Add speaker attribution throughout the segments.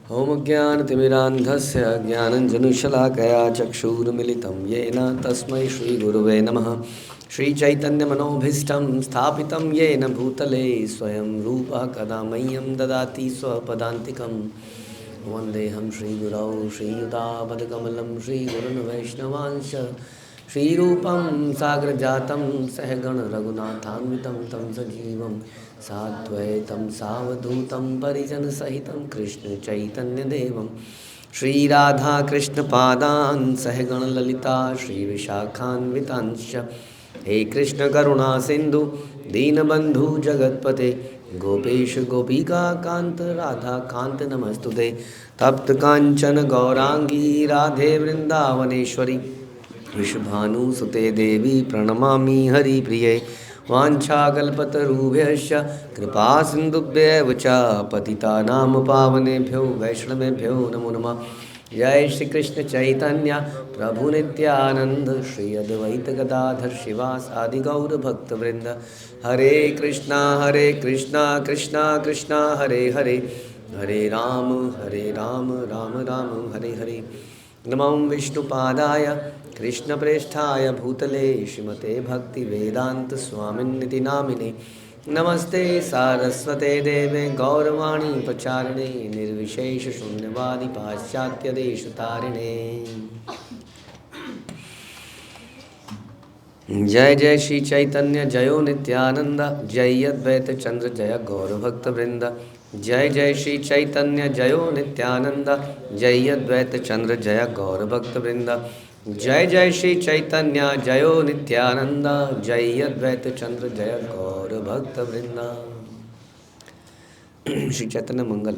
Speaker 1: ॐ ज्ञानतिमिरान्धस्य ज्ञानञ्जनशलाकया चक्षुरुन्मिलितं येन तस्मै श्रीगुरुवे नमः। श्रीचैतन्यमनोभीष्टं स्थापितं येन भूतले स्वयं रूपः कदा मह्यं ददाति स्वपदान्तिकं। वन्देऽहं श्रीगुरौ श्रीयुतापदकमलं श्रीगुरुन् वैष्णवांश्च श्रीरूपं साग्रजातं सहगण रघुनाथान्वितं तं सजीवं साद्वैतं सावधूतं परिजनसहितं कृष्णचैतन्यदेवं श्रीराधाकृष्णपादान् सहगण ललिता श्रीविशाखान्वितांश्च। हे कृष्ण करुणा सिंधु दीनबंधु जगतपते गोपेश गोपिका कांत राधा कांत नमस्तुते। तप्त कांचन गौरांगी राधे वृंदावनेश्वरी विश्वभानुसुते देवी प्रणमामि हरिप्रिये। वाञ्छाकल्पतरुभ्यश्च कृपा सिन्धुभ्येव च पतितानां पावनेभ्यो वैष्णवेभ्यो नमो नमः। जय श्री कृष्ण चैतन्य प्रभु नित्यानंद श्री अद्वैत गदाधर शिवासादि गौर भक्तवृंद। हरे कृष्णा कृष्णा कृष्णा हरे हरे, हरे राम राम राम हरे हरे। नमो विष्णुपादाय कृष्णप्रेष्ठाय भूतले श्रीमते भक्तिवेदांत स्वामिन्निति नामिने। नमस्ते सारस्वते देवे गौरवाणी प्रचारिणे निर्विशेष शून्यवादी पाश्चात्य देशतारिणे। जय जय श्री चैतन्य जयो नित्यानंद जय अद्वैत चंद्र जय गौरभक्त वृंद। जय जय श्री चैतन्य जयो नित्यानंद जय अद्वैत चंद्र जय गौरभक्त वृंद। जय जय श्री चैतन्य जयो नित्यानंद जय अद्वैत चंद्र जय गौरभक्त वृंद। श्री चैतन्य मंगल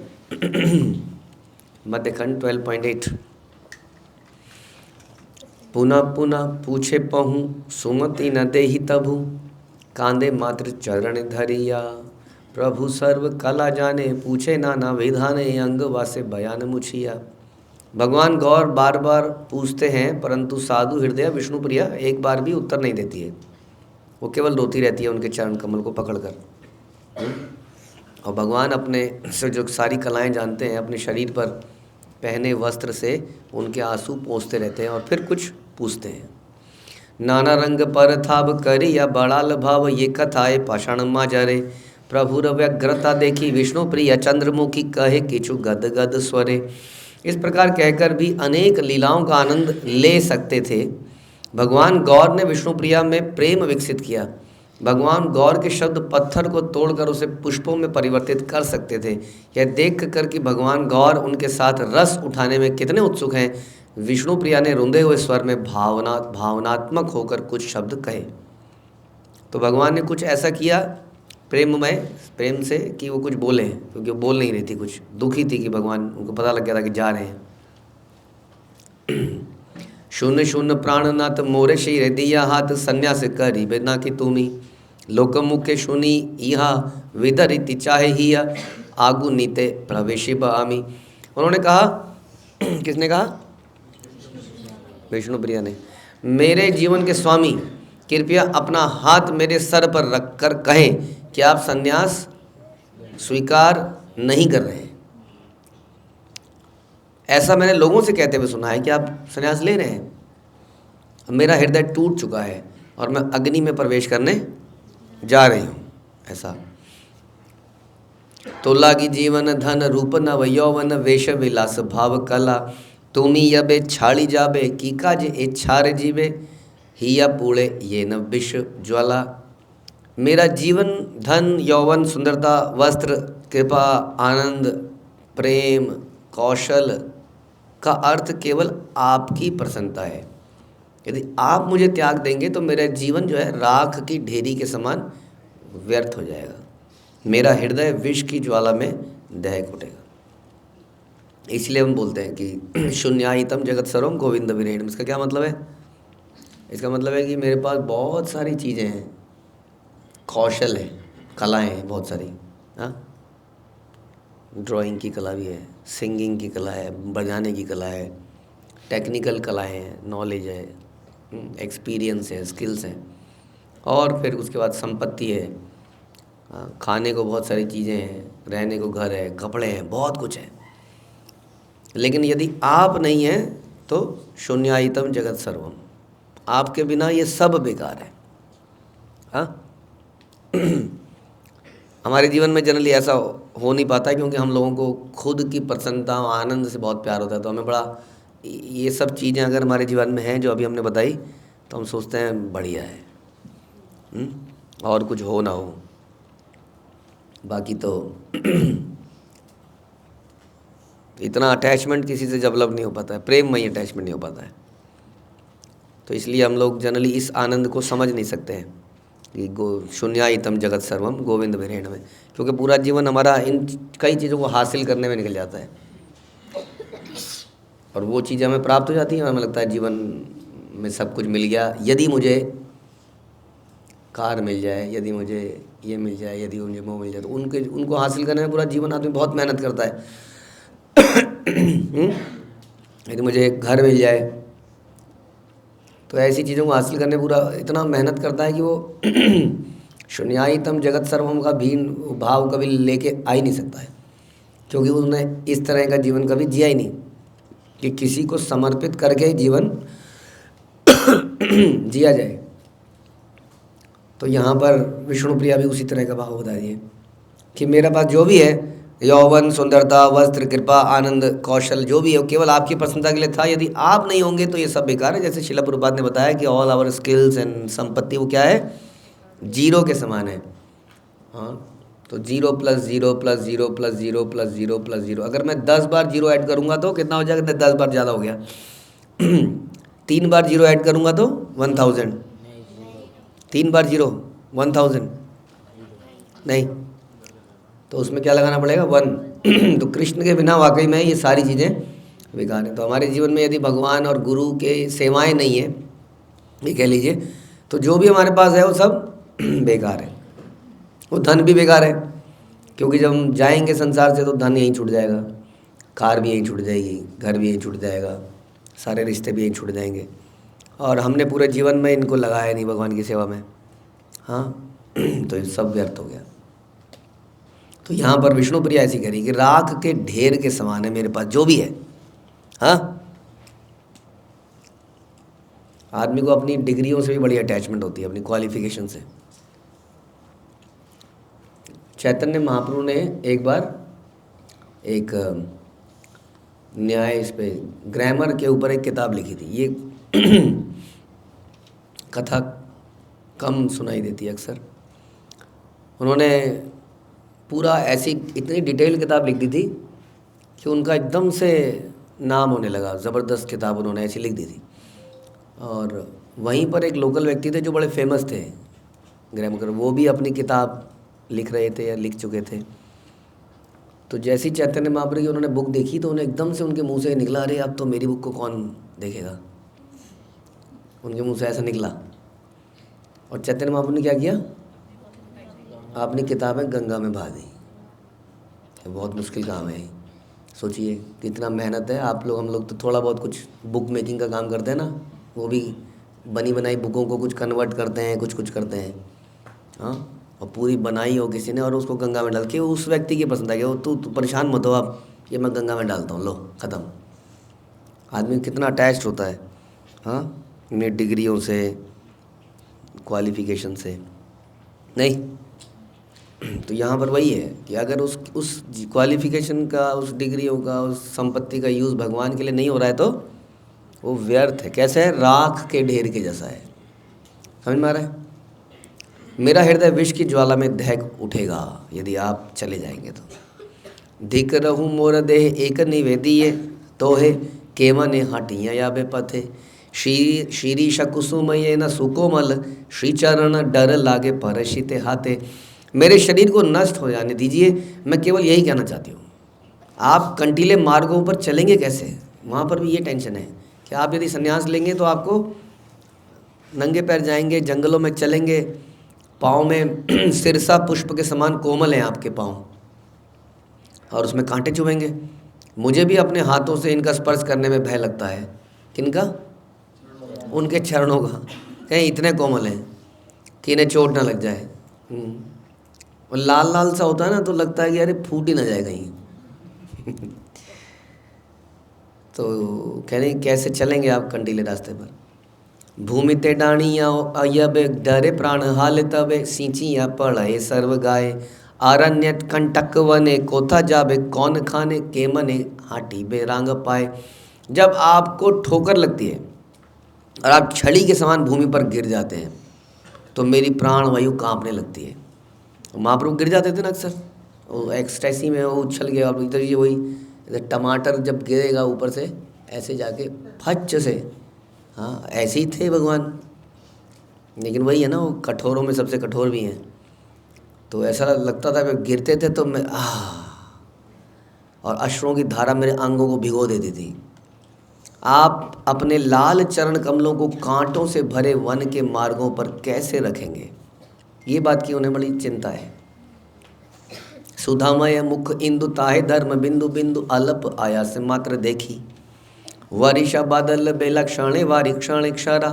Speaker 1: मध्यखंड 12.8। पुनः पुनः पूछे पहूँ सुमति न देहि तभु कांदे मात्र चरण धरिया। प्रभु सर्व कला जाने पूछे नाना विधाने अंग वासे बयान मुछिया। भगवान गौर बार बार पूछते हैं परंतु साधु हृदय विष्णुप्रिया एक बार भी उत्तर नहीं देती है। वो केवल रोती रहती है उनके चरण कमल को पकड़कर। और भगवान अपने से जो सारी कलाएं जानते हैं अपने शरीर पर पहने वस्त्र से उनके आंसू पोंछते रहते हैं और फिर कुछ पूछते हैं। नाना रंग पर थाब करी या बड़ाल भाव ये कथाए पाषाण माजरे। प्रभु व्यग्रता देखी विष्णु प्रिय चंद्रमुखी कहे किचु गद गद स्वरे। इस प्रकार कहकर भी अनेक लीलाओं का आनंद ले सकते थे। भगवान गौर ने विष्णुप्रिया में प्रेम विकसित किया। भगवान गौर के शब्द पत्थर को तोड़कर उसे पुष्पों में परिवर्तित कर सकते थे। यह देख कर कि भगवान गौर उनके साथ रस उठाने में कितने उत्सुक हैं, विष्णुप्रिया ने रुंधे हुए स्वर में भावनात्मक होकर कुछ शब्द कहे। तो भगवान ने कुछ ऐसा किया प्रेम से कि वो कुछ बोले, क्योंकि वो बोल नहीं रही थी, कुछ दुखी थी कि भगवान उनको पता लग गया था कि जा रहे हैं। शून्य शून्य प्राणनाथ मोरे शीरे दिया हाथ संन्यास करी बेना की तुमी लोकमुखे सुनी इहा विदरिति चाहे हिया आगु नीते प्रवेशी बामी। उन्होंने कहा, किसने कहा? विष्णुप्रिया ने। मेरे जीवन के स्वामी कृपया अपना हाथ मेरे सर पर रखकर कहें कि आप संन्यास स्वीकार नहीं कर रहे हैं। ऐसा मैंने लोगों से कहते हुए सुना है कि आप संन्यास ले रहे हैं। मेरा हृदय टूट चुका है और मैं अग्नि में प्रवेश करने जा रही हूँ। ऐसा तो लागी जीवन धन रूप नव यौवन वेश विलास भाव कला तुमी यबे छाड़ी जाबे की काज इच्छार जीवे हिया पूड़े ये न विश्व ज्वाला। मेरा जीवन धन यौवन सुंदरता वस्त्र कृपा आनंद प्रेम कौशल का अर्थ केवल आपकी प्रसन्नता है। यदि आप मुझे त्याग देंगे तो मेरा जीवन जो है राख की ढेरी के समान व्यर्थ हो जाएगा। मेरा हृदय विष की ज्वाला में दहक उठेगा। इसलिए हम बोलते हैं कि शून्याहितम जगत सर्वम गोविंद विरेण। इसका क्या मतलब है? इसका मतलब है कि मेरे पास बहुत सारी चीज़ें हैं, कौशल है, कलाएं हैं बहुत सारी। हाँ, ड्राइंग की कला भी है, सिंगिंग की कला है, बजाने की कला है, टेक्निकल कलाएं हैं, नॉलेज है, एक्सपीरियंस है, स्किल्स हैं, और फिर उसके बाद संपत्ति है, खाने को बहुत सारी चीज़ें हैं, रहने को घर है, कपड़े हैं, बहुत कुछ है। लेकिन यदि आप नहीं हैं तो शून्यायतम जगत सर्वम, आपके बिना ये सब बेकार है। हाँ हमारे जीवन में जनरली ऐसा हो नहीं पाता है, क्योंकि हम लोगों को खुद की प्रसन्नता और आनंद से बहुत प्यार होता है। तो हमें बड़ा ये सब चीज़ें अगर हमारे जीवन में हैं जो अभी हमने बताई, तो हम सोचते हैं बढ़िया है, और कुछ हो ना हो। बाकी तो इतना अटैचमेंट किसी से डेवलप नहीं हो पाता है, प्रेममय अटैचमेंट नहीं हो पाता है। तो इसलिए हम लोग जनरली इस आनंद को समझ नहीं सकते हैं कि शून्यायतम जगत सर्वम गोविंद विरेण में, क्योंकि पूरा जीवन हमारा इन कई चीज़ों को हासिल करने में निकल जाता है, और वो चीज़ें हमें प्राप्त हो जाती हैं और हमें लगता है जीवन में सब कुछ मिल गया। यदि मुझे कार मिल जाए, यदि मुझे ये मिल जाए, यदि मुझे वो मिल जाए, तो उनको हासिल करने में पूरा जीवन आदमी बहुत मेहनत करता है। यदि मुझे घर मिल जाए, तो ऐसी चीज़ों को हासिल करने पूरा इतना मेहनत करता है कि वो शून्यायतम जगत सर्वम का भी भाव कभी लेके आ ही नहीं सकता है, क्योंकि उसने इस तरह का जीवन कभी जिया ही नहीं कि किसी को समर्पित करके जीवन जिया जाए। तो यहाँ पर विष्णुप्रिया भी उसी तरह का भाव बता दिए कि मेरे पास जो भी है, यौवन, सुंदरता, वस्त्र, कृपा, आनंद, कौशल, जो भी है, केवल आपकी प्रसन्नता के लिए था। यदि आप नहीं होंगे तो ये सब बेकार है। जैसे शिला प्रभुपाद ने बताया कि ऑल आवर स्किल्स एंड संपत्ति वो क्या है, जीरो के समान है। हाँ, तो 0 + 0 + 0 + 0 + 0 + 0, अगर मैं 10 बार 0 ऐड करूँगा तो कितना हो जाएगा? 10 बार ज़्यादा हो गया। 3 बार 0 ऐड करूँगा तो 1000, 3 बार 0 1000 नहीं, तो उसमें क्या लगाना पड़ेगा? 1। तो कृष्ण के बिना वाकई में ये सारी चीज़ें बेकार हैं। तो हमारे जीवन में यदि भगवान और गुरु के सेवाएं नहीं है, ये कह लीजिए, तो जो भी हमारे पास है वो सब बेकार है। वो धन भी बेकार है, क्योंकि जब हम जाएंगे संसार से तो धन यहीं छूट जाएगा, कार भी यहीं छूट जाएगी, घर भी यहीं छूट जाएगा, सारे रिश्ते भी यहीं छूट जाएंगे, और हमने पूरे जीवन में इनको लगाया नहीं भगवान की सेवा में। हाँ तो ये सब व्यर्थ हो गया। तो यहाँ पर विष्णुप्रिया ऐसी कह रही कि राख के ढेर के समान है मेरे पास जो भी है। हाँ, आदमी को अपनी डिग्रियों से भी बड़ी अटैचमेंट होती है, अपनी क्वालिफिकेशन से। चैतन्य महाप्रभु ने एक बार एक न्याय इस पे ग्रामर के ऊपर एक किताब लिखी थी। ये कथा कम सुनाई देती है अक्सर। उन्होंने पूरा ऐसी इतनी डिटेल किताब लिख दी थी कि उनका एकदम से नाम होने लगा, ज़बरदस्त किताब उन्होंने ऐसी लिख दी थी। और वहीं पर एक लोकल व्यक्ति थे जो बड़े फेमस थे ग्रामर, वो भी अपनी किताब लिख रहे थे या लिख चुके थे। तो जैसी चैतन्य महाप्रभु की उन्होंने बुक देखी तो उन्हें एकदम से उनके मुंह से निकला, अरे अब तो मेरी बुक को कौन देखेगा। उनके मुंह से ऐसा निकला, और चैतन्य महाप्रभु ने क्या किया? आपने किताबें गंगा में बहा दी। ये बहुत मुश्किल काम है। सोचिए कितना मेहनत है। आप लोग, हम लोग तो थोड़ा बहुत कुछ बुक मेकिंग का काम करते हैं ना, वो भी बनी बनाई बुकों को कुछ कन्वर्ट करते हैं, कुछ कुछ करते हैं। हाँ, और पूरी बनाई हो किसी ने और उसको गंगा में डाल के, उस व्यक्ति की पसंद आ गया, वो तू परेशान मत हो, आप ये मैं गंगा में डालता हूँ, लो ख़त्म। आदमी कितना अटैच्ड होता है, हाँ, अपनी डिग्रियों से, क्वालिफिकेशन से। नहीं, तो यहाँ पर वही है कि अगर उस क्वालिफिकेशन का, उस डिग्रियों का, उस संपत्ति का यूज़ भगवान के लिए नहीं हो रहा है तो वो व्यर्थ है। कैसे है? राख के ढेर के जैसा है। समझ में आ रहा है? मेरा हृदय विष की ज्वाला में दहक उठेगा यदि आप चले जाएंगे तो। धिक रहूँ मोर देह एक निवेदिये, तोहे केवने हटिया या बेपथे। शीरीष कुसुम ये न सुकोमल, श्री चरण डर लागे परशिते हाथे। मेरे शरीर को नष्ट हो जाने दीजिए, मैं केवल यही कहना चाहती हूँ। आप कंटीले मार्गों पर चलेंगे कैसे? वहाँ पर भी ये टेंशन है कि आप यदि संन्यास लेंगे तो आपको नंगे पैर जाएंगे, जंगलों में चलेंगे, पाँव में सिरसा पुष्प के समान कोमल हैं आपके पाँव, और उसमें कांटे चुभेंगे। मुझे भी अपने हाथों से इनका स्पर्श करने में भय लगता है। किनका? उनके चरणों का। कहीं इतने कोमल हैं कि इन्हें चोट ना लग जाए। और लाल लाल सा होता है ना, तो लगता है कि अरे फूट ही ना जाए कहीं। तो कह रहे कैसे चलेंगे आप कंटीले रास्ते पर। भूमि ते डाणिया अयबे डरे प्राण हाल तबे सिंचिया पढ़े सर्व गाय आरण्य कंटक वने कोथा जाबे कौन खाने के मने हाटी बेरांग पाए। जब आपको ठोकर लगती है और आप छड़ी के समान भूमि पर गिर जाते हैं तो मेरी प्राण वायु कांपने लगती है। महाप्रभु गिर जाते थे ना अक्सर, वो एक्सटेसी में वो उछल गया। आप इधर ये वही इधर टमाटर जब गिरेगा ऊपर से ऐसे जाके फच से, हाँ ऐसे ही थे भगवान। लेकिन वही है ना, वो कठोरों में सबसे कठोर भी हैं। तो ऐसा लगता था कि गिरते थे तो मैं और अश्रुओं की धारा मेरे अंगों को भिगो देती थी। आप अपने लाल चरण कमलों को कांटों से भरे वन के मार्गों पर कैसे रखेंगे, ये बात की उन्हें बड़ी चिंता है। सुधामय मुख इंदु ताहे धर्म बिंदु बिंदु अलप आया से मात्र देखी वरिषा बादल बेला क्षणे वारी क्षण क्षरा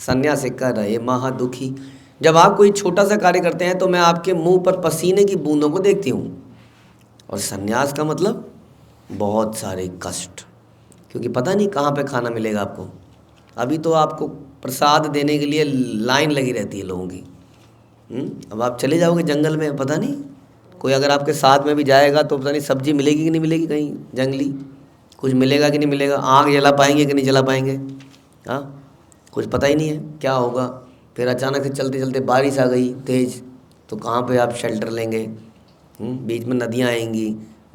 Speaker 1: संन्यास कर रहे महादुखी। जब आप कोई छोटा सा कार्य करते हैं तो मैं आपके मुंह पर पसीने की बूंदों को देखती हूँ। और संन्यास का मतलब बहुत सारे कष्ट, क्योंकि पता नहीं कहाँ पे खाना मिलेगा आपको। अभी तो आपको प्रसाद देने के लिए लाइन लगी रहती है लोगों की। अब आप चले जाओगे जंगल में, पता नहीं कोई अगर आपके साथ में भी जाएगा तो पता नहीं सब्जी मिलेगी कि नहीं मिलेगी, कहीं जंगली कुछ मिलेगा कि नहीं मिलेगा, आग जला पाएंगे कि नहीं जला पाएंगे, हाँ कुछ पता ही नहीं है क्या होगा। फिर अचानक से चलते चलते बारिश आ गई तेज़, तो कहाँ पे आप शेल्टर लेंगे। बीच में नदियाँ आएंगी,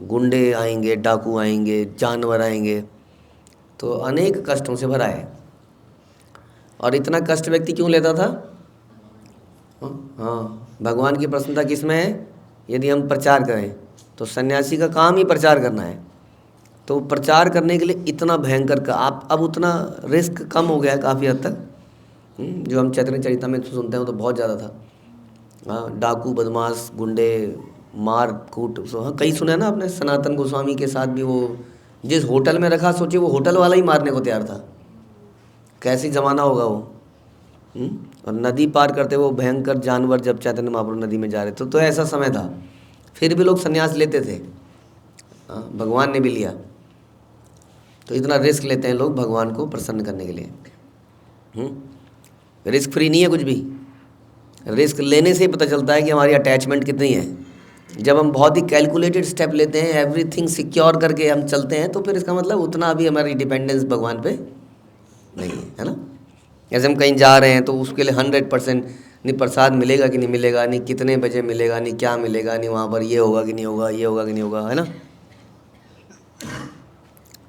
Speaker 1: गुंडे आएंगे, डाकू आएंगे, जानवर आएंगे, तो अनेक कष्टों से भरा है। और इतना कष्ट व्यक्ति क्यों लेता था? हाँ, भगवान की प्रसन्नता किस में है? यदि हम प्रचार करें तो सन्यासी का काम ही प्रचार करना है। तो प्रचार करने के लिए इतना भयंकर का आप अब उतना रिस्क कम हो गया है काफ़ी हद तक। जो हम चैतन्य चरितमृत में सुनते हैं तो बहुत ज़्यादा था। हाँ, डाकू बदमाश गुंडे मार कूट। हाँ, कई सुना है ना आपने, सनातन गोस्वामी के साथ भी वो जिस होटल में रखा, सोचिए वो होटल वाला ही मारने को तैयार था। कैसी ज़माना होगा वो। और नदी पार करते वो भयंकर जानवर जब चैतन्य महाप्रभु नदी में जा रहे थे तो ऐसा समय था, फिर भी लोग संन्यास लेते थे। हाँ, भगवान ने भी लिया। तो इतना रिस्क लेते हैं लोग भगवान को प्रसन्न करने के लिए। रिस्क फ्री नहीं है कुछ भी। रिस्क लेने से ही पता चलता है कि हमारी अटैचमेंट कितनी है। जब हम बहुत ही कैलकुलेटेड स्टेप लेते हैं, एवरीथिंग सिक्योर करके हम चलते हैं, तो फिर इसका मतलब उतना भी हमारी डिपेंडेंस भगवान पे नहीं है ना। जैसे हम कहीं जा रहे हैं तो उसके लिए 100% नहीं प्रसाद मिलेगा कि नहीं मिलेगा, नहीं कितने बजे मिलेगा, नहीं क्या मिलेगा, नहीं वहाँ पर ये होगा कि नहीं होगा, ये होगा कि नहीं होगा, है ना।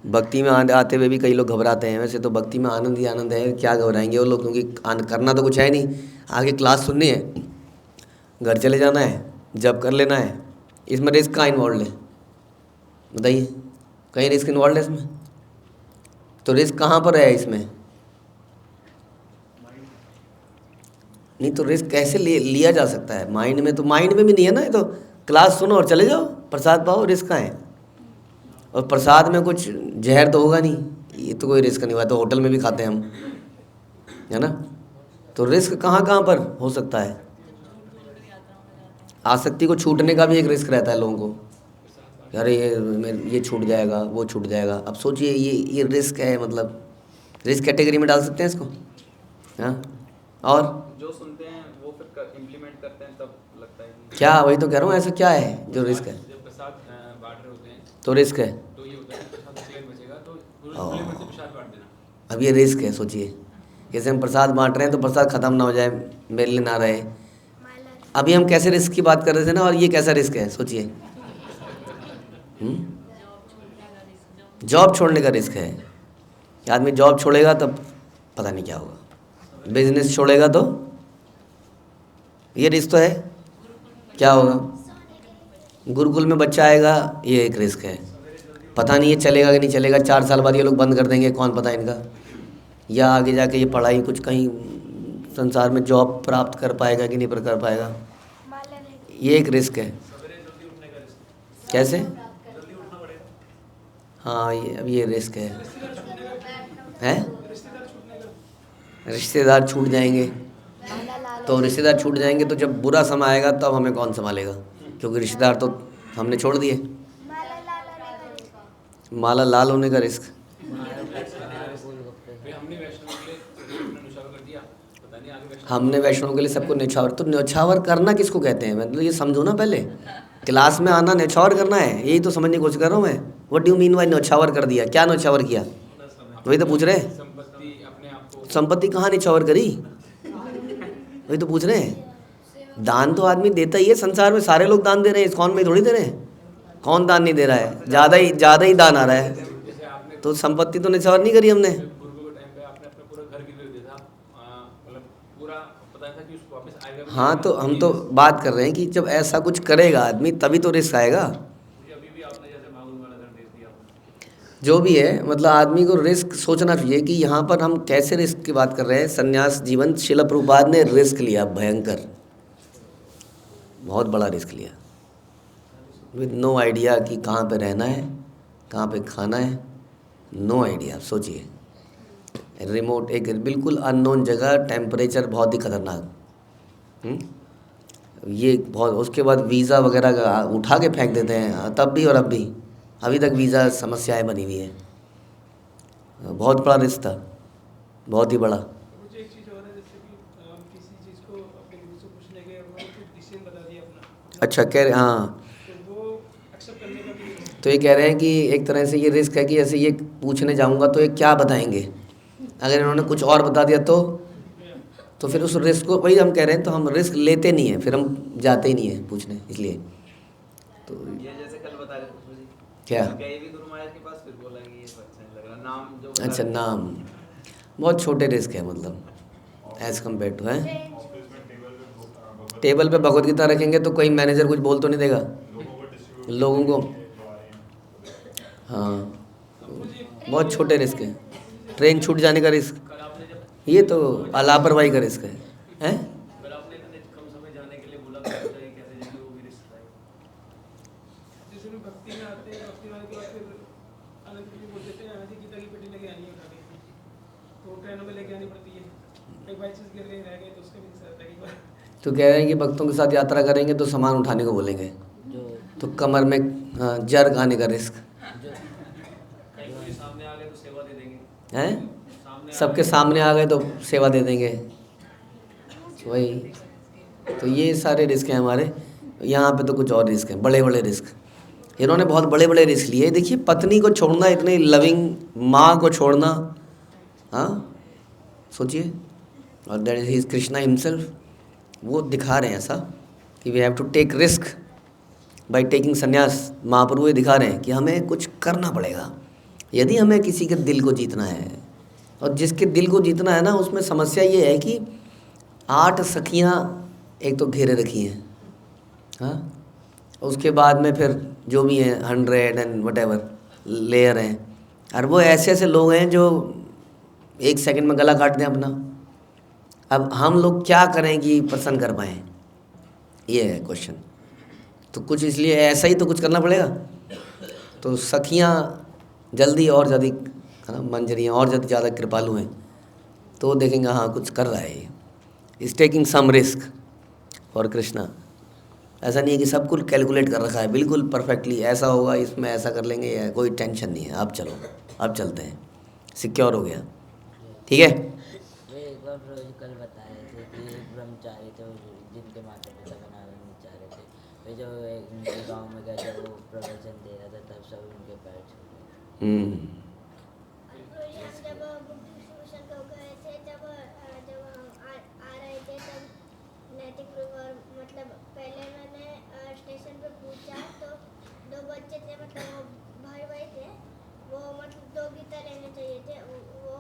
Speaker 1: भक्ति में आते हुए भी कई लोग घबराते हैं। वैसे तो भक्ति में आनंद ही आनंद है, क्या घबराएंगे वो लोग, क्योंकि करना तो कुछ है नहीं। आगे क्लास सुननी है, घर चले जाना है, जब कर लेना है। इसमें रिस्क कहाँ इन्वॉल्व है बताइए? कहीं रिस्क इन्वॉल्व है इसमें? तो रिस्क कहाँ पर है इसमें? नहीं तो रिस्क कैसे लिया जा सकता है? माइंड में तो, माइंड में भी नहीं है ना। ये तो क्लास सुनो और चले जाओ, प्रसाद पाओ, रिस्क कहाँ है? और प्रसाद में कुछ जहर तो होगा नहीं, ये तो कोई रिस्क नहीं हुआ। तो होटल में भी खाते हैं हम, है ना। तो रिस्क कहाँ कहाँ पर हो सकता है? आसक्ति को छूटने का भी एक रिस्क रहता है लोगों को। अरे ये छूट जाएगा, वो छूट जाएगा। अब सोचिए ये रिस्क है, मतलब रिस्क कैटेगरी में डाल सकते हैं इसको, हाँ। और
Speaker 2: जो सुनते हैं वो फिर इम्प्लीमेंट करते हैं तब लगता है
Speaker 1: क्या, वही तो कह रहा हूँ, ऐसा क्या है जो रिस्क है?
Speaker 2: जब प्रसाद बांट रहे होते हैं
Speaker 1: तो रिस्क है,
Speaker 2: तो ये होता है प्रसाद खुले में बचेगा तो खुले में से प्रसाद बांट देना।
Speaker 1: अब ये रिस्क है। सोचिए जैसे हम प्रसाद बांट रहे हैं तो प्रसाद खत्म ना हो जाए, मेरे लिए ना रहे। अभी हम कैसे रिस्क की बात कर रहे थे ना, और ये कैसा रिस्क है सोचिए। जॉब छोड़ने का रिस्क है कि आदमी जॉब छोड़ेगा तब पता नहीं क्या होगा, बिजनेस छोड़ेगा तो ये रिस्क तो है, क्या होगा। गुरुकुल में बच्चा आएगा, ये एक रिस्क है, पता नहीं ये चलेगा कि नहीं चलेगा। 4 साल बाद ये लोग बंद कर देंगे, कौन पता इनका। या आगे जाके ये पढ़ाई कुछ कहीं संसार में जॉब प्राप्त कर पाएगा कि नहीं कर पाएगा, ये एक रिस्क है। कैसे? हाँ, ये अब ये रिस्क है? रिश्तेदार छूट जाएंगे। तो रिश्तेदार छूट जाएंगे तो जब बुरा समय आएगा तब हमें कौन संभालेगा, क्योंकि रिश्तेदार तो हमने छोड़ दिए। माला लाल होने का रिस्क, हमने वैष्णव के लिए सबको न्यौछावर, तो न्यौछावर करना किसको कहते हैं? मतलब ये समझो ना, पहले क्लास में आना न्यौछावर करना है, यही तो समझने की कोशिश कर रहा हूँ मैं। व्हाट डू मीन बाय न्यौछावर कर दिया? क्या न्यौछावर किया? वही तो पूछ रहे हैं।
Speaker 2: संपत्ति अपने आप को,
Speaker 1: संपत्ति कहाँ न्यौछावर करी? वही तो पूछ रहे हैं। दान तो आदमी देता ही है, संसार में सारे लोग दान दे रहे हैं, इस्कॉन में थोड़ी दे रहे हैं। कौन दान नहीं दे रहा है? ज़्यादा ही दान आ रहा है।
Speaker 2: जैसे आपने
Speaker 1: तो संपत्ति तो न्यौछावर नहीं करी हमने।
Speaker 2: गुरु के टाइम पे आपने अपना पूरा घर गिरवी दिया था, मतलब पूरा पता था कि उसको वापस आएगा भी
Speaker 1: हाँ,
Speaker 2: नहीं।
Speaker 1: तो हम तो बात कर रहे हैं कि जब ऐसा कुछ करेगा आदमी तभी तो रिस्क आएगा।
Speaker 2: अभी भी आपने जैसे मांगून वाला घर दे दिया आपने।
Speaker 1: जो भी है, मतलब आदमी को रिस्क सोचना चाहिए कि यहाँ पर हम कैसे रिस्क की बात कर रहे हैं। संन्यास जीवन, शिल प्रभुपाद ने रिस्क लिया, भयंकर, बहुत बड़ा रिस्क लिया, विद नो आइडिया कि कहाँ पे रहना है, कहाँ पे खाना है, नो आइडिया। सोचिए, रिमोट, एक बिल्कुल अननोन जगह, टेम्परेचर बहुत ही खतरनाक। ये बहुत, उसके बाद वीज़ा वगैरह का उठा के फेंक देते हैं, तब भी और अब भी, अभी तक वीज़ा समस्याएं बनी हुई है। बहुत बड़ा रिस्क था, बहुत ही बड़ा।
Speaker 3: मुझे एक चीज़ और है, जैसे कि हम किसी चीज़ को अपने गुरु से पूछने गए और उन्होंने कुछ डिसीजन बता दिया अपना,
Speaker 1: अच्छा, कह रहे, हाँ,
Speaker 3: तो वो एक्सेप्ट करने का भी
Speaker 1: तो ये कह रहे हैं कि एक तरह से ये रिस्क है कि ऐसे ये पूछने जाऊंगा तो ये क्या बताएंगे, अगर इन्होंने कुछ और बता दिया तो फिर उस रिस्क को, वही हम कह रहे हैं, तो हम रिस्क लेते नहीं हैं, फिर हम जाते ही नहीं हैं पूछने, इसलिए। तो
Speaker 4: ये जैसे कल बता रहे थे जी,
Speaker 1: क्या?
Speaker 4: गए भी गुरु महाराज के पास, फिर बोला कि ये तो अच्छा नहीं लग रहा नाम जो बता
Speaker 1: अच्छा,
Speaker 4: रहे थे।
Speaker 1: नाम बहुत छोटे रिस्क है, मतलब एज़ कम्पेयर टू है। टेबल पे भगवत गीता रखेंगे तो कोई मैनेजर कुछ बोल तो नहीं देगा लोगों को? हाँ, बहुत छोटे रिस्क है। ट्रेन छूट जाने का रिस्क, ये तो लापरवाही का रिस्क है, हैं?
Speaker 2: अगर आपने इतने कम समय जाने के लिए बोला तो कैसे जाएंगे, वो भी रिस्क है।
Speaker 3: जैसे भी भक्ति में आते हैं, भक्ति वाले के बाद फिर अलग भी बोल देते हैं, आज गीता की पेटी लेके आनी है उठा के, तो ट्रेनों में लेके आनी पड़ती है, कई बाई चीज़ गिर गई रह गए तो उसका भी नहीं रहता है कई बार।
Speaker 1: तो कह रहे हैं कि भक्तों के साथ यात्रा करेंगे तो सामान उठाने को बोलेंगे, तो कमर में जर्क आने का रिस्क
Speaker 2: कहीं कोई सामने आ गए तो सेवा दे देंगे,
Speaker 1: है।
Speaker 2: सामने
Speaker 1: सबके सामने आ गए तो सेवा दे देंगे, वही। तो ये सारे रिस्क हैं हमारे यहाँ पे। तो कुछ और रिस्क हैं, बड़े बड़े रिस्क। इन्होंने बहुत बड़े बड़े रिस्क लिए। देखिए, पत्नी को छोड़ना, इतनी लविंग माँ को छोड़ना, हाँ, सोचिए। और that is his Krishna himself, वो दिखा रहे हैं ऐसा कि we have to take risk by taking sannyas. Mahaprabhu ये दिखा रहे हैं कि हमें कुछ करना पड़ेगा यदि हमें किसी के दिल को जीतना है। और जिसके दिल को जीतना है ना, उसमें समस्या ये है कि 8 सखियाँ एक तो घेरे रखी हैं, हाँ, उसके बाद में फिर जो भी हैं 100 एंड वटेवर लेयर हैं, और वो ऐसे ऐसे लोग हैं जो 1 सेकंड में गला काट दें अपना। अब हम लोग क्या करें कि प्रसन्न कर पाएँ, ये है क्वेश्चन। तो कुछ इसलिए ऐसा ही तो कुछ करना पड़ेगा। तो सखियाँ जल्दी और ज़्यादा, है ना, मंजरियाँ और ज़्यादा कृपालु हैं, तो देखेंगे हाँ कुछ कर रहा है ये, is taking some risk for Krishna. ऐसा नहीं है कि सब कुछ कैलकुलेट कर रखा है बिल्कुल परफेक्टली, ऐसा होगा, इसमें ऐसा कर लेंगे, या कोई टेंशन नहीं है। अब चलो, अब चलते हैं, सिक्योर हो गया, ठीक है।
Speaker 5: वे एक बार रोज कल बता रहे थे कि एक ब्रह्मचारी थे जिनके माता पिता बनाना नहीं चाह रहे थे, वे जब उनके गांव में गए, जब वो प्रवचन दे रहा था, तब सब उनके पैर छू गए।
Speaker 6: जब बुक डिस्ट्रीब्यूशन को गए थे, जब हम आ रहे थे, तब नैतिक ग्रुप, और मतलब पहले मैंने स्टेशन पे पूछा तो 2 बच्चे थे, मतलब भाई भाई थे, वो मतलब 2 गीता लेने चाहिए थे, वो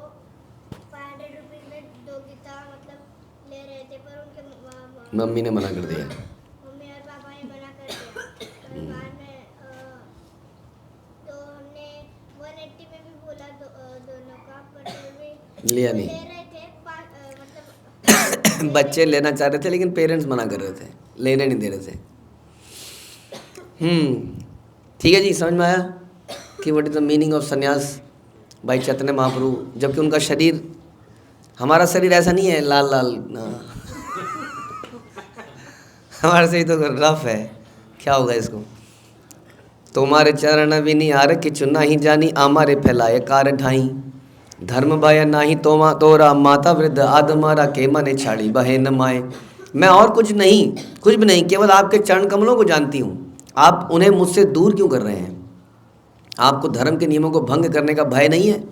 Speaker 6: 500 रुपीज़ में 2 गीता मतलब ले रहे थे, पर उनके
Speaker 1: मम्मी ने मना कर दिया।
Speaker 6: मम्मी और पापा ने मना कर दिया। तो बाद में तो हमने 180 में भी बोला दोनों का, पर फिर भी
Speaker 1: लिया
Speaker 6: वो
Speaker 1: नहीं।
Speaker 6: ले रहे थे, मतलब
Speaker 1: बच्चे लेना चाह रहे थे लेकिन पेरेंट्स मना कर रहे थे, लेने नहीं दे रहे थे। ठीक है जी, समझ में आया कि what is the meaning of संन्यास बाय चैतन्य महाप्रभु। जबकि उनका शरीर, हमारा शरीर ऐसा नहीं है लाल लाल, हमारा शरीर तो रफ है। क्या होगा इसको? तुम्हारे चरण भी नहीं हार किचु नहीं जानी, आमारे फैलाए कार ढाई। धर्म भय नाही तोमा तोरा, माता वृद्ध आद मारा, के मने छाड़ी बहे न माए। मैं और कुछ नहीं, कुछ भी नहीं, केवल आपके चरण कमलों को जानती हूँ। आप उन्हें मुझसे दूर क्यों कर रहे हैं? आपको धर्म के नियमों को भंग करने का भय नहीं है?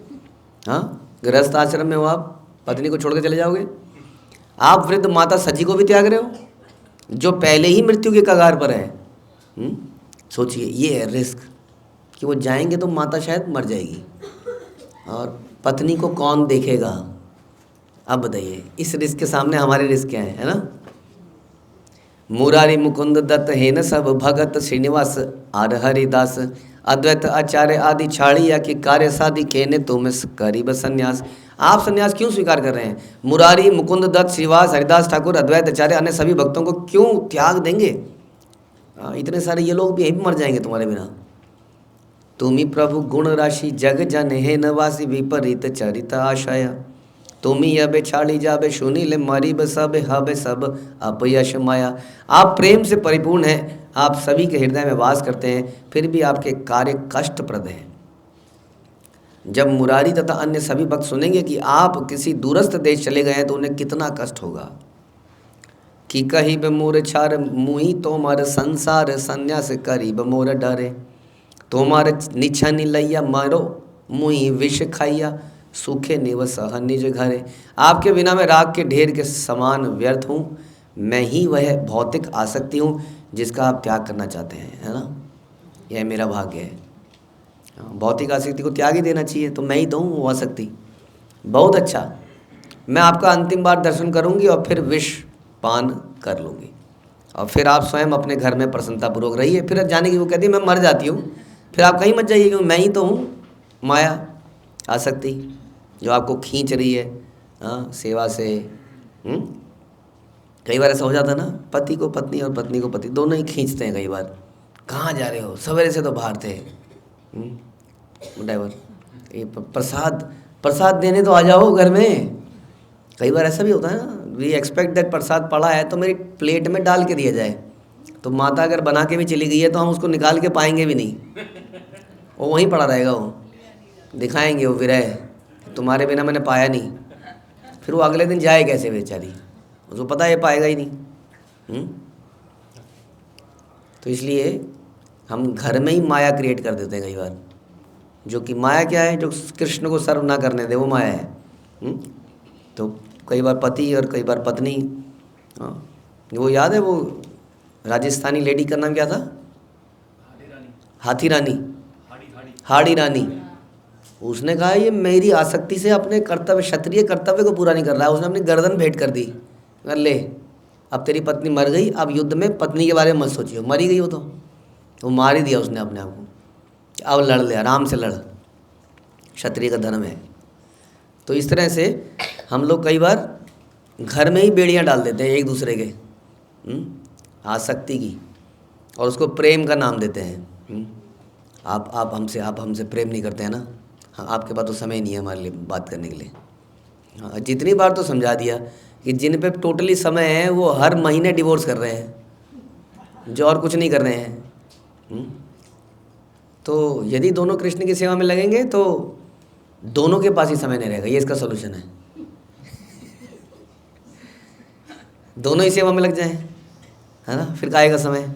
Speaker 1: हाँ, गृहस्थ आश्रम में हो आप, पत्नी को छोड़ के चले जाओगे? आप वृद्ध माता सजी को भी त्याग रहे हो, जो पहले ही मृत्यु के कगार पर है। सोचिए, ये है रिस्क कि वो जाएंगे तो माता शायद मर जाएगी, और पत्नी को कौन देखेगा? अब बताइए, इस रिस्क के सामने हमारे रिस्क क्या है ना? मुरारी मुकुंद दत्त हेन सब, भगत श्रीनिवास आर हरिदास, अद्वैत आचार्य आदि छाड़िया, कि कार्य साधि केने तुम करीब संन्यास। आप संन्यास क्यों स्वीकार कर रहे हैं? मुरारी मुकुंद दत्त श्रीवास हरिदास ठाकुर अद्वैत आचार्य अन्य सभी भक्तों को क्यों त्याग देंगे? इतने सारे ये लोग भी यहीं मर जाएंगे तुम्हारे बिना। तुम्ही प्रभु गुण राशि जग जन हे नवासी, विपरीत चरित आशया, तुम्ही अबे छाड़ी जाबे सुनीले मरीब सब हबे सब अपयश माया। आप प्रेम से परिपूर्ण हैं, आप सभी के हृदय में वास करते हैं, फिर भी आपके कार्य कष्टप्रद हैं। जब मुरारी तथा अन्य सभी भक्त सुनेंगे कि आप किसी दूरस्थ देश चले गए हैं तो उन्हें कितना कष्ट होगा। कि कही बे मोर छार मुही तोमार संसार, संन्यास करीब मोर डरे, तोमार निछनी लैया मारो मुही विष खाइया, सूखे निवस निज घरे। आपके बिना मैं राग के ढेर के समान व्यर्थ हूँ, मैं ही वह भौतिक आसक्ति हूँ जिसका आप त्याग करना चाहते हैं, है ना? यह मेरा भाग्य है। भौतिक आसक्ति को त्याग ही देना चाहिए, तो मैं ही तो हूँ वो आसक्ति। बहुत अच्छा, मैं आपका अंतिम बार दर्शन करूँगी और फिर विष पान कर लूँगी, और फिर आप स्वयं अपने घर में प्रसन्नतापूर्वक रहिए। फिर जाने की वो कहती है मैं मर जाती हूँ, फिर आप कहीं मत जाइए, क्योंकि मैं ही तो हूँ माया आसक्ति जो आपको खींच रही है। हाँ, सेवा से कई बार ऐसा हो जाता है ना, पति को पत्नी और पत्नी को पति, दोनों ही खींचते हैं। कई बार कहाँ जा रहे हो, सवेरे से तो बाहर थे, ड्राइवर ये प्रसाद देने तो आ जाओ घर में। कई बार ऐसा भी होता है ना, वी एक्सपेक्ट दैट प्रसाद पड़ा है तो मेरी प्लेट में डाल के दिया जाए। तो माता अगर बना के भी चली गई है तो हम उसको निकाल के पाएंगे भी नहीं, वो वहीं पड़ा रहेगा, वो दिखाएंगे वो विरह, तुम्हारे बिना मैंने पाया नहीं। फिर वो अगले दिन जाए कैसे बेचारी, उसको पता है पाएगा ही नहीं। तो इसलिए हम घर में ही माया क्रिएट कर देते हैं कई बार, जो कि माया क्या है, जो कृष्ण को सर्व ना करने दे, वो माया है। तो कई बार पति और कई बार पत्नी। वो याद है वो राजस्थानी लेडी का नाम क्या था? हाथी रानी, हाड़ी रानी। उसने कहा ये मेरी आसक्ति से अपने कर्तव्य, क्षत्रिय कर्तव्य को पूरा नहीं कर रहा है। उसने अपनी गर्दन भेंट कर दी, ले अब तेरी पत्नी मर गई, अब युद्ध में पत्नी के बारे में मत सोचियो, मरी गई वो तो मार ही दिया उसने अपने आप को, अब लड़ ले, आराम से लड़, क्षत्रिय का धर्म है। तो इस तरह से हम लोग कई बार घर में ही बेड़ियां डाल देते हैं एक दूसरे के आसक्ति की, और उसको प्रेम का नाम देते हैं। आप हमसे प्रेम नहीं करते हैं ना? हाँ, आपके पास तो समय नहीं है हमारे लिए बात करने के लिए। हाँ, जितनी बार तो समझा दिया कि जिन पे टोटली समय है वो हर महीने डिवोर्स कर रहे हैं, जो और कुछ नहीं कर रहे हैं। तो यदि दोनों कृष्ण की सेवा में लगेंगे तो दोनों के पास ही समय नहीं रहेगा, ये इसका सोल्यूशन है। दोनों ही सेवा में लग जाएं, है ना? फिर काहे का समय,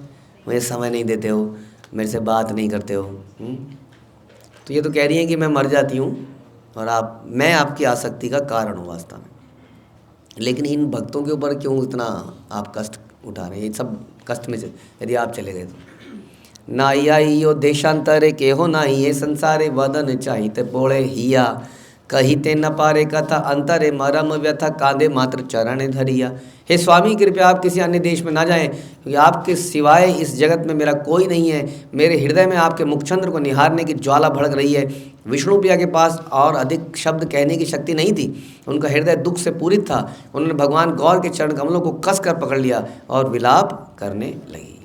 Speaker 1: मुझे समय नहीं देते हो, मेरे से बात नहीं करते हो। तो ये तो कह रही हैं कि मैं मर जाती हूँ और मैं आपकी आसक्ति का कारण हूँ वास्तव में। लेकिन इन भक्तों के ऊपर क्यों इतना आप कष्ट उठा रहे हैं? ये सब कष्ट में से यदि आप चले गए तो नाई आई यो देशांतरे के हो नाही ये संसारे वदन चाहिते बोले हिया कहिते न पारे कथा अंतरे मरम व्यथा कांदे मात्र चरण धरिया। हे स्वामी कृपया आप किसी अन्य देश में ना जाएं, क्योंकि आपके सिवाय इस जगत में मेरा कोई नहीं है। मेरे हृदय में आपके मुखचंद्र को निहारने की ज्वाला भड़क रही है। विष्णु प्रिया के पास और अधिक शब्द कहने की शक्ति नहीं थी, उनका हृदय दुख से पूरित था। उन्होंने भगवान गौर के चरण कमलों को कस कर पकड़ लिया और विलाप करने लगी।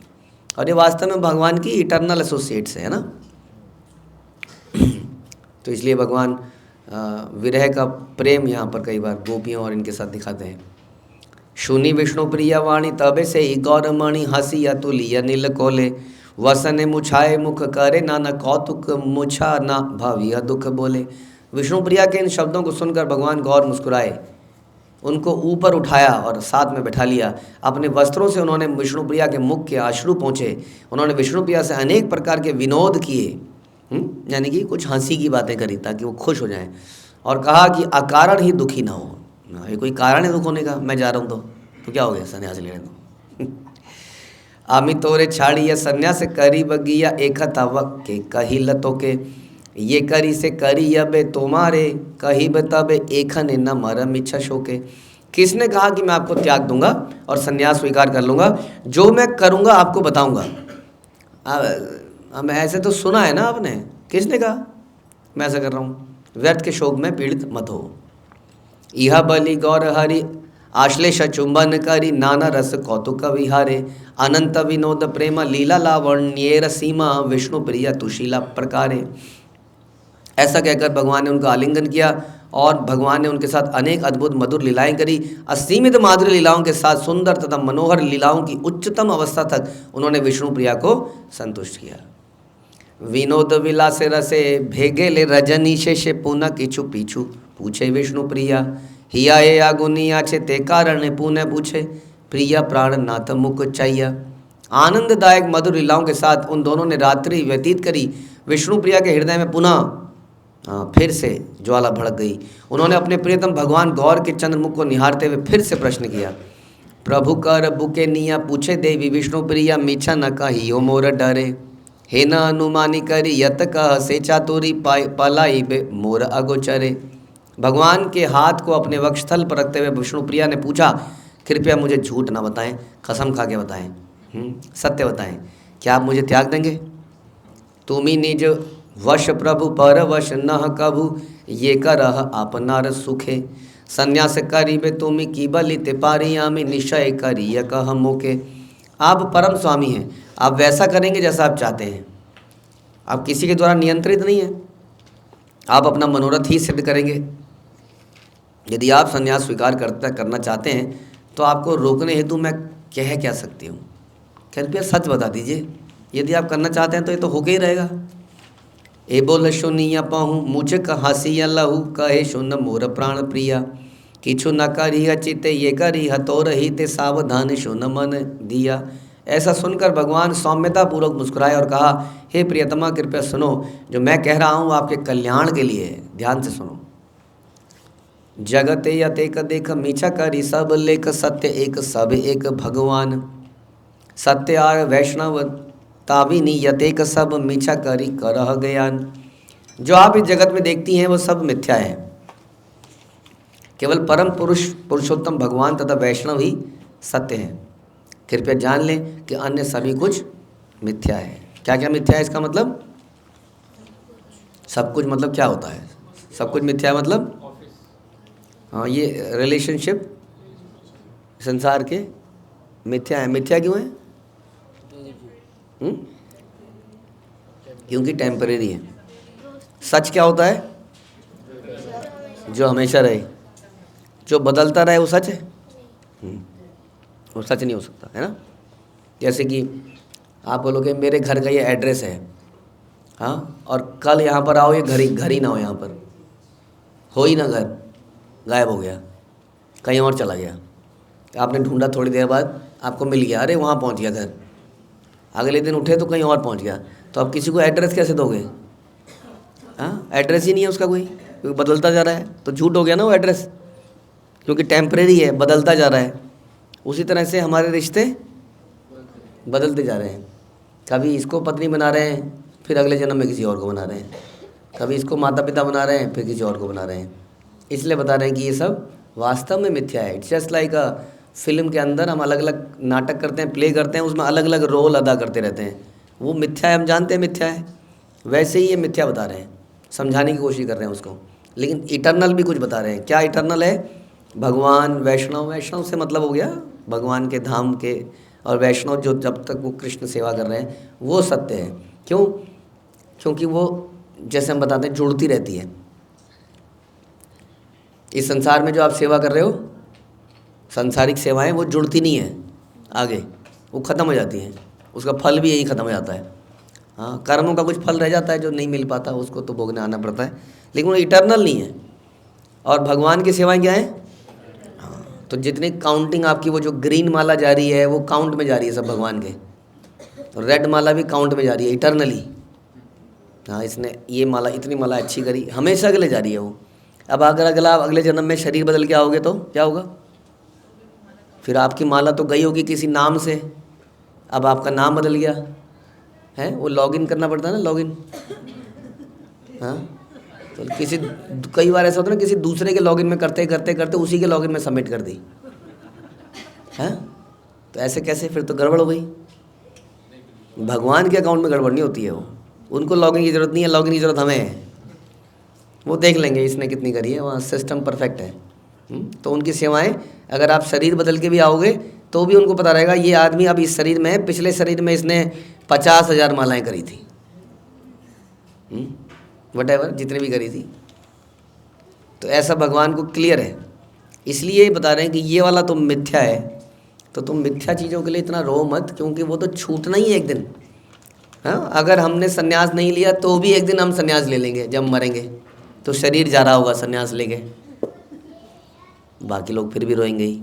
Speaker 1: और ये वास्तव में भगवान की इटर्नल एसोसिएट्स है ना। तो इसलिए भगवान विरह का प्रेम यहाँ पर कई बार गोपियों और इनके साथ दिखाते हैं। शुनि विष्णु प्रिया वाणी तबे से ही गौरमणि हंसिया तुलिया नील कोले वसने मुछाए मुख करे नाना कौतुक मुछा ना भाविया दुख बोले। विष्णुप्रिया के इन शब्दों को सुनकर भगवान गौर मुस्कुराए, उनको ऊपर उठाया और साथ में बैठा लिया। अपने वस्त्रों से उन्होंने विष्णुप्रिया के मुख के अश्रु पोंछे। उन्होंने विष्णुप्रिया से अनेक प्रकार के विनोद किए, यानी कि कुछ हंसी की बातें करी ताकि वो खुश हो जाएं, और कहा कि अकारण ही दुखी ना हो। ये कोई कारण है दुख होने का? मैं जा रहा हूँ तो क्या हो गया, संन्यास लेने दो। आमी तोरे छाड़ी या संन्यास करी बगिया एक तवक के कही लतो के, ये करी से करी अबे तुम्हारे कही तब एखन न मरम इच्छा शोके। किसने कहा कि मैं आपको त्याग दूंगा और संन्यास स्वीकार कर लूँगा? जो मैं करूँगा आपको बताऊँगा। अब ऐसे तो सुना है ना आपने, किसने कहा मैं ऐसा कर रहा हूँ? व्यर्थ के शोक में पीड़ित मत हो। इहा बलि गौर हरि आश्लेष चुंबन करी, नाना रस कौतुक विहारे, अनंत विनोद प्रेम लीला लावण्येर सीमा, विष्णु प्रिया तुशीला प्रकारे। ऐसा कहकर भगवान ने उनका आलिंगन किया और भगवान ने उनके साथ अनेक अद्भुत मधुर लीलाएं करी। असीमित माधुर्य लीलाओं के साथ सुंदर तथा मनोहर लीलाओं की उच्चतम अवस्था तक उन्होंने विष्णु प्रिया को संतुष्ट किया। विनोद विलासे रसे भेगे ले रजनी शेषे पुनः किछु पीछू, पूछे विष्णु प्रिया हिया ए आगुनिया छे ते कारण पुनः पूछे, प्रिया प्राणनाथ मुख चाहिया। आनंददायक मधुर लीलाओं के साथ उन दोनों ने रात्रि व्यतीत करी। विष्णु प्रिया के हृदय में पुनः फिर से ज्वाला भड़क गई। उन्होंने अपने प्रियतम भगवान गौर के चंद्रमुख को निहारते हुए फिर से प्रश्न किया, प्रभु कर बुके निया पूछे देवी विष्णु प्रिया, मीछा न कही ओ मोर डरे, हे न अनुमानी करी यत कह से चातुरी पलाई बे मोर अगोचरे। भगवान के हाथ को अपने वक्षस्थल पर रखते हुए विष्णुप्रिया ने पूछा, कृपया मुझे झूठ ना बताएं, कसम खा के बताएं, सत्य बताएं, क्या आप मुझे त्याग देंगे? तुम ही निज वश प्रभु पर वश न कभु, ये करह आपनार सुखे, संन्यास करीबे तुम की बलिते पारियामी, निश्चय करिय कह मोके। आप परम स्वामी हैं, आप वैसा करेंगे जैसा आप चाहते हैं, आप किसी के द्वारा नियंत्रित नहीं हैं, आप अपना मनोरथ ही सिद्ध करेंगे। यदि आप संन्यास स्वीकार करना चाहते हैं तो आपको रोकने हेतु मैं कह क्या सकती हूँ? कृपया सच बता दीजिए। यदि आप करना चाहते हैं तो ये तो होके ही रहेगा। ए बोल सुनिया पाहूँ मुझे हंसिया लहू, कहे सुन मोर प्राण प्रिया, किछु न करी चिते ये करी तो रही ते सावधान सुन मन दिया। ऐसा सुनकर भगवान सौम्यता पूर्वक मुस्कुराए और कहा, हे प्रियतमा कृपया सुनो, जो मैं कह रहा हूँ आपके कल्याण के लिए है, ध्यान से सुनो। जगते यतेक देख मीछा करी सब लेख, सत्य एक सब एक भगवान, सत्य आर वैष्णव ताविनी यतेक सब मीछा करी करह ज्ञान। जो आप इस जगत में देखती हैं वो सब मिथ्या है, केवल परम पुरुष पुरुषोत्तम भगवान तथा वैष्णव ही सत्य हैं। कृपया जान लें कि अन्य सभी कुछ मिथ्या है। क्या क्या मिथ्या है इसका मतलब? सब कुछ मतलब क्या होता है? सब कुछ मिथ्या है मतलब हाँ, ये रिलेशनशिप संसार के मिथ्या है। मिथ्या क्यों है? क्योंकि टेम्परेरी है। सच क्या होता है? जो हमेशा रहे। जो बदलता रहे वो सच है? वो सच नहीं हो सकता, है ना। जैसे कि आप बोलोगे मेरे घर का ये एड्रेस है, हाँ, और कल यहाँ पर आओ, ये घर ही ना हो, यहाँ पर हो ही ना, घर गायब हो गया, कहीं और चला गया। आपने ढूंढा, थोड़ी देर बाद आपको मिल गया, अरे वहाँ पहुँच गया घर। अगले दिन उठे तो कहीं और पहुँच गया। तो आप किसी को एड्रेस कैसे दोगे? हाँ, एड्रेस ही नहीं है उसका कोई, क्योंकि बदलता जा रहा है। तो झूठ हो गया ना वो एड्रेस, क्योंकि टेम्परेरी है, बदलता जा रहा है। उसी तरह से हमारे रिश्ते बदलते जा रहे हैं। कभी इसको पत्नी बना रहे हैं, फिर अगले जन्म में किसी और को बना रहे हैं। कभी इसको माता पिता बना रहे हैं, फिर किसी और को बना रहे हैं। इसलिए बता रहे हैं कि ये सब वास्तव में मिथ्या है। It's just like a film के अंदर हम अलग अलग नाटक करते हैं, प्ले करते हैं, उसमें अलग अलग रोल अदा करते रहते हैं। वो मिथ्या है, हम जानते हैं मिथ्या है, वैसे ही ये मिथ्या बता रहे हैं, समझाने की कोशिश कर रहे हैं उसको। लेकिन इटर्नल भी कुछ बता रहे हैं। क्या इटर्नल है? भगवान, वैष्णव। वैष्णव से मतलब हो गया भगवान के धाम के, और वैष्णव जो जब तक वो कृष्ण सेवा कर रहे हैं वो सत्य है। क्यों? क्योंकि वो जैसे हम बताते हैं जुड़ती रहती है। इस संसार में जो आप सेवा कर रहे हो, सांसारिक सेवाएं, वो जुड़ती नहीं है आगे, वो ख़त्म हो जाती हैं। उसका फल भी यही ख़त्म हो जाता है। हाँ, कर्मों का कुछ फल रह जाता है जो नहीं मिल पाता, उसको तो भोगने आना पड़ता है। लेकिन वो इटर्नल नहीं है। और भगवान की सेवाएं क्या है? हाँ, तो जितनी काउंटिंग आपकी वो जो ग्रीन माला जा रही है वो काउंट में जा रही है सब भगवान के, तो रेड माला भी काउंट में जा रही है इटर्नली। हाँ, इसने ये माला इतनी माला अच्छी करी, हमेशा के लिए जा रही है वो। अब अगर अगले जन्म में शरीर बदल के आओगे तो क्या होगा? फिर आपकी माला तो गई होगी किसी नाम से, अब आपका नाम बदल गया है, वो लॉगिन करना पड़ता है ना, लॉगिन। हाँ, तो कई बार ऐसा होता है ना, किसी दूसरे के लॉगिन में करते करते करते उसी के लॉगिन में सबमिट कर दी है, तो ऐसे कैसे? फिर तो गड़बड़ हो गई। भगवान के अकाउंट में गड़बड़ नहीं होती है, वो उनको लॉगिन की ज़रूरत नहीं है, लॉगिन की ज़रूरत हमें है। वो देख लेंगे इसने कितनी करी है, वहाँ सिस्टम परफेक्ट है। तो उनकी सेवाएं, अगर आप शरीर बदल के भी आओगे तो भी उनको पता रहेगा ये आदमी अब इस शरीर में है, पिछले शरीर में इसने 50,000 मालाएं करी थी, वटेवर जितने भी करी थी। तो ऐसा भगवान को क्लियर है, इसलिए बता रहे हैं कि ये वाला तो मिथ्या है। तो तुम मिथ्या चीज़ों के लिए इतना रो मत, क्योंकि वो तो छूटना ही है एक दिन। हाँ, अगर हमने संन्यास नहीं लिया तो भी एक दिन हम संन्यास ले लेंगे, जब मरेंगे तो शरीर जा रहा होगा संन्यास लेके, बाकी लोग फिर भी रोएंगे ही,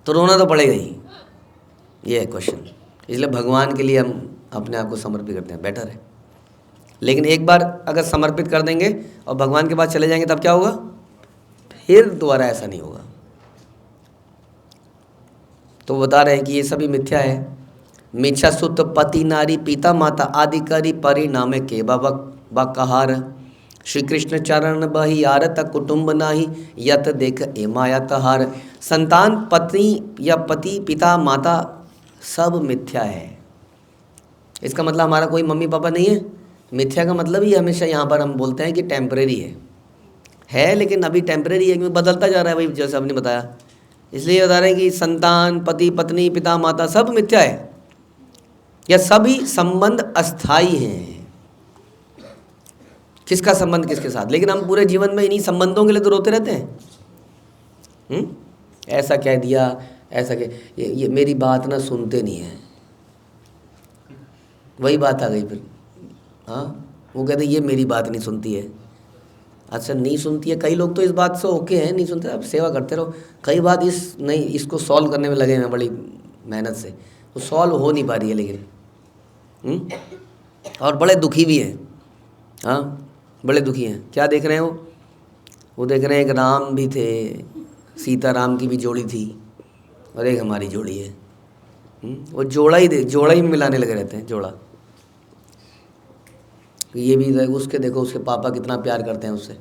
Speaker 1: तो रोना तो पड़ेगा ही। ये है क्वेश्चन। इसलिए भगवान के लिए हम अपने आप को समर्पित करते हैं, बेटर है। लेकिन एक बार अगर समर्पित कर देंगे और भगवान के पास चले जाएंगे तब क्या होगा? फिर दोबारा ऐसा नहीं होगा। तो बता रहे हैं कि ये सभी मिथ्या है। मिच्छा सुत पति नारी पिता माता आदि करी परिणामे के बकहार। श्री कृष्ण चरण बही आरत कुटुंब नाही यत देख ए माया तहार। संतान, पत्नी या पति, पिता, माता सब मिथ्या है। इसका मतलब हमारा कोई मम्मी पापा नहीं है। मिथ्या का मतलब ही हमेशा यहाँ पर हम बोलते हैं कि टेम्परेरी है, लेकिन अभी टेम्परेरी है क्योंकि बदलता जा रहा है, भाई जैसे आपने बताया। इसलिए बता रहे हैं कि संतान, पति, पत्नी, पिता, माता सब मिथ्या है, या सभी संबंध अस्थाई हैं। किसका संबंध किसके साथ? लेकिन हम पूरे जीवन में इन्हीं संबंधों के लिए तो रोते रहते हैं। ऐसा कह दिया, ऐसा कह, ये मेरी बात ना सुनते नहीं है, वही बात आ गई फिर। हाँ, वो कहते ये मेरी बात नहीं सुनती है। अच्छा, नहीं सुनती है, कई लोग तो इस बात से ओके हैं, नहीं सुनते, अब सेवा करते रहो। कई बात इसको सॉल्व करने में लगे हैं बड़ी मेहनत से, वो सॉल्व हो नहीं पा रही है, लेकिन और बड़े दुखी भी हैं। हाँ, बड़े दुखी हैं। क्या देख रहे हैं वो देख रहे हैं एक राम भी थे, सीता राम की भी जोड़ी थी, और एक हमारी जोड़ी है। वो जोड़ा ही मिलाने लगे रहते हैं, जोड़ा। ये भी उसके देखो, उसके पापा कितना प्यार करते हैं उससे।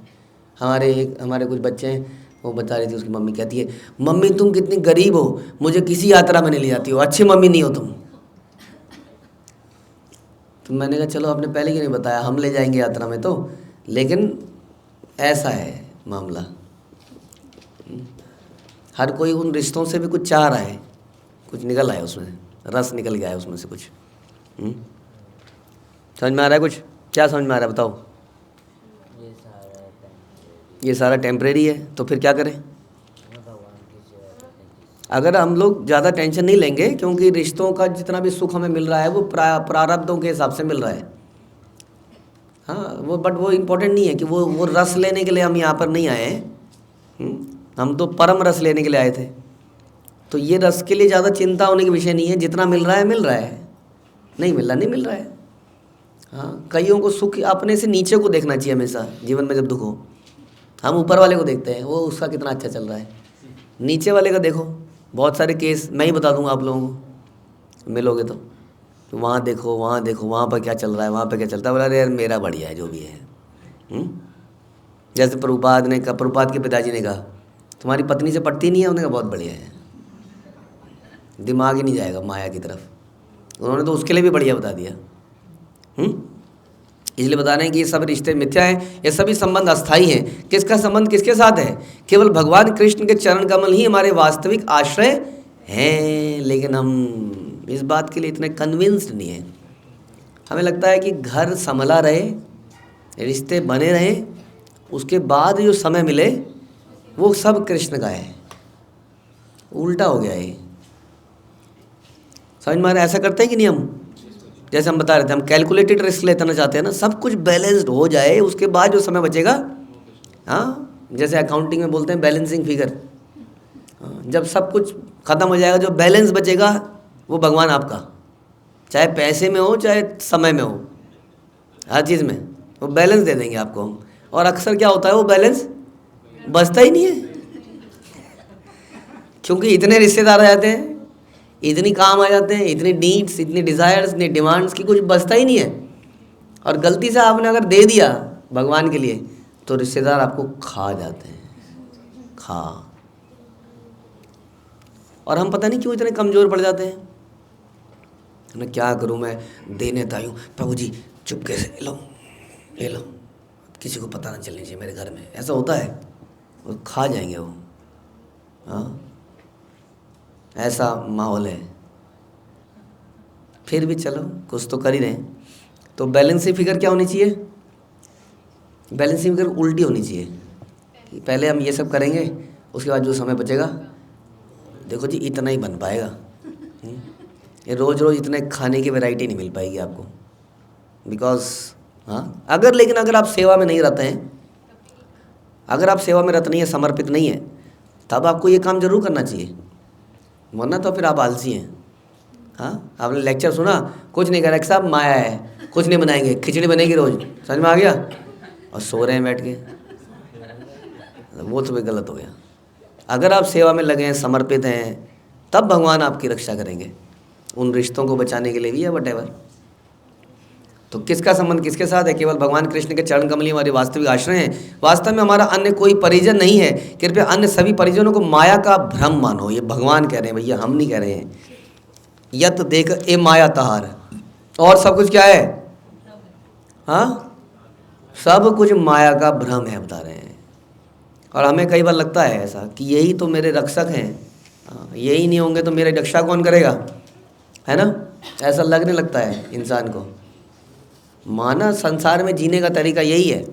Speaker 1: हमारे कुछ बच्चे हैं, वो बता रही थी, उसकी मम्मी कहती है, मम्मी तुम कितनी गरीब हो, मुझे किसी यात्रा में नहीं ले जाती हो, अच्छी मम्मी नहीं हो तुम। तो मैंने कहा चलो, आपने पहले क्यों नहीं बताया, हम ले जाएंगे यात्रा में तो। लेकिन ऐसा है मामला, हर कोई उन रिश्तों से भी कुछ चाह रहा है, कुछ निकल आया उसमें, रस निकल गया है उसमें से कुछ। समझ में आ रहा है कुछ? क्या समझ में आ रहा है बताओ? ये सारा टेम्परेरी है, तो फिर क्या करें? अगर हम लोग ज़्यादा टेंशन नहीं लेंगे, क्योंकि रिश्तों का जितना भी सुख हमें मिल रहा है वो प्रारब्धों के हिसाब से मिल रहा है। हाँ, बट वो इम्पोर्टेंट नहीं है कि वो रस लेने के लिए हम यहाँ पर नहीं आए हैं। हम तो परम रस लेने के लिए आए थे। तो ये रस के लिए ज़्यादा चिंता होने की विषय नहीं है, जितना मिल रहा है मिल रहा है, नहीं मिल रहा नहीं मिल रहा है। हाँ, कईयों को सुख अपने से नीचे को देखना चाहिए हमेशा जीवन में। जब दुख हो हम ऊपर वाले को देखते हैं, वो उसका कितना अच्छा चल रहा है, नीचे वाले का देखो। बहुत सारे केस मैं ही बता दूंगा आप लोगों को, मिलोगे तो वहाँ देखो, वहाँ देखो, वहाँ पर क्या चल रहा है, वहाँ पर क्या चलता है। बोला अरे यार मेरा बढ़िया है जो भी है। जैसे प्रभुपाद के पिताजी ने कहा तुम्हारी पत्नी से पटती नहीं है, उन्होंने कहा बहुत बढ़िया है, दिमाग ही नहीं जाएगा माया की तरफ। उन्होंने तो उसके लिए भी बढ़िया बता दिया। इसलिए बता रहे हैं कि ये सब रिश्ते मिथ्या हैं, ये सभी संबंध अस्थाई हैं। किसका संबंध किसके साथ है? केवल भगवान कृष्ण के चरण कमल ही हमारे वास्तविक आश्रय हैं। लेकिन हम इस बात के लिए इतने कन्विंस्ड नहीं हैं। हमें लगता है कि घर संभला रहे, रिश्ते बने रहे, उसके बाद जो समय मिले वो सब कृष्ण का है। उल्टा हो गया ये, समझ में आ रहा है? ऐसा करते हैं कि नहीं हम? जैसे हम बता रहे थे, हम कैलकुलेटेड रिस्क लेना चाहते हैं ना, सब कुछ बैलेंस्ड हो जाए, उसके बाद जो समय बचेगा, हाँ, जैसे अकाउंटिंग में बोलते हैं बैलेंसिंग फिगर, जब सब कुछ ख़त्म हो जाएगा, जो बैलेंस बचेगा वो भगवान आपका, चाहे पैसे में हो चाहे समय में हो, हर चीज़ में वो बैलेंस दे देंगे आपको। और अक्सर क्या होता है, वो बैलेंस बचता ही नहीं है, क्योंकि इतने रिश्तेदार आ जाते हैं, इतनी काम आ जाते हैं, इतनी नीड्स, इतनी डिज़ायर्स, इतनी डिमांड्स की कुछ बचता ही नहीं है। और गलती से आपने अगर दे दिया भगवान के लिए तो रिश्तेदार आपको खा जाते हैं, खा। और हम पता नहीं क्यों इतने कमज़ोर पड़ जाते हैं। मैं क्या करूं, मैं देने तो आई हूँ, प्रभु जी चुपके से ले लो, किसी को पता ना चलनी चाहिए मेरे घर में, ऐसा होता है, और खा जाएंगे वो। हाँ, ऐसा माहौल है। फिर भी चलो कुछ तो कर ही रहे हैं। तो बैलेंसिंग फिगर क्या होनी चाहिए? बैलेंसिंग फिगर उल्टी होनी चाहिए कि पहले हम ये सब करेंगे, उसके बाद जो समय बचेगा, देखो जी इतना ही बन पाएगा। ये रोज़ रोज़ इतने खाने की वैरायटी नहीं मिल पाएगी आपको, बिकॉज हाँ, लेकिन अगर आप सेवा में नहीं रहते हैं, अगर आप सेवा में रत नहीं है, समर्पित नहीं है, तब आपको ये काम जरूर करना चाहिए, वरना तो फिर आप आलसी हैं। हाँ, आपने लेक्चर सुना, कुछ नहीं करा, साहब माया है, कुछ नहीं बनाएंगे, खिचड़ी बनेगी रोज, समझ में आ गया, और सो रहे हैं बैठ के, वो तो भी गलत हो गया। अगर आप सेवा में लगे हैं, समर्पित हैं, तब भगवान आपकी रक्षा करेंगे, उन रिश्तों को बचाने के लिए भी है, वटेवर। तो किसका संबंध किसके साथ है? केवल भगवान कृष्ण के चरण कमल ही हमारे वास्तविक आश्रय हैं। वास्तव में हमारा अन्य कोई परिजन नहीं है। कृपया अन्य सभी परिजनों को माया का भ्रम मानो। ये भगवान कह रहे हैं भैया, हम नहीं कह रहे हैं। यत देख ए माया तहार, और सब कुछ क्या है? हाँ, सब कुछ माया का भ्रम है, बता रहे हैं। और हमें कई बार लगता है ऐसा कि यही तो मेरे रक्षक हैं, यही नहीं होंगे तो मेरी रक्षा कौन करेगा, है ना? ऐसा लगने लगता है इंसान को। माना संसार में जीने का तरीका यही है।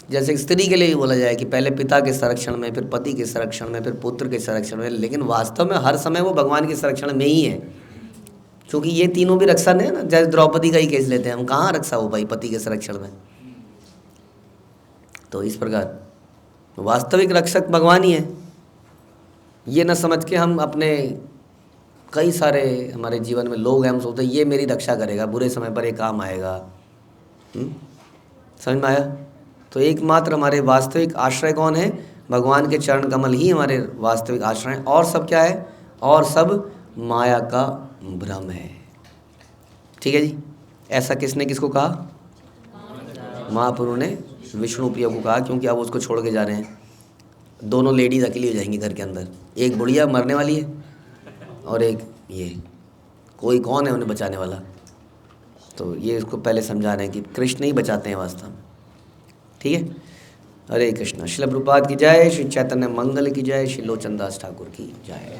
Speaker 1: जैसे स्त्री के लिए भी बोला जाए कि पहले पिता के संरक्षण में, फिर पति के संरक्षण में, फिर पुत्र के संरक्षण में, लेकिन वास्तव में हर समय वो भगवान के संरक्षण में ही है, क्योंकि ये तीनों भी रक्षण है ना। जैसे द्रौपदी का ही केस लेते हैं हम, कहाँ रक्षा हो पाई पति के संरक्षण में? तो इस प्रकार वास्तविक रक्षक भगवान ही है। ये न समझ के हम अपने, कई सारे हमारे जीवन में लोग हैं, हम सोचते हैं ये मेरी रक्षा करेगा, बुरे समय पर ये काम आएगा। समझ में आया? तो एकमात्र हमारे वास्तविक आश्रय कौन है? भगवान के चरण कमल ही हमारे वास्तविक आश्रय हैं। और सब क्या है? और सब माया का भ्रम है। ठीक है जी। ऐसा किसने किसको कहा? महाप्रभु ने विष्णु प्रिया को कहा, क्योंकि अब उसको छोड़ के जा रहे हैं। दोनों लेडीज़ अकेली हो जाएंगी घर के अंदर, एक बुढ़िया मरने वाली है और एक ये, कोई कौन है उन्हें बचाने वाला? तो ये इसको पहले समझा रहे हैं कि कृष्ण ही बचाते हैं वास्तव में। ठीक है। हरे कृष्णा। श्रील प्रभुपाद की जय, श्री चैतन्य मंगल की जय, श्री लोचन दास ठाकुर की जय।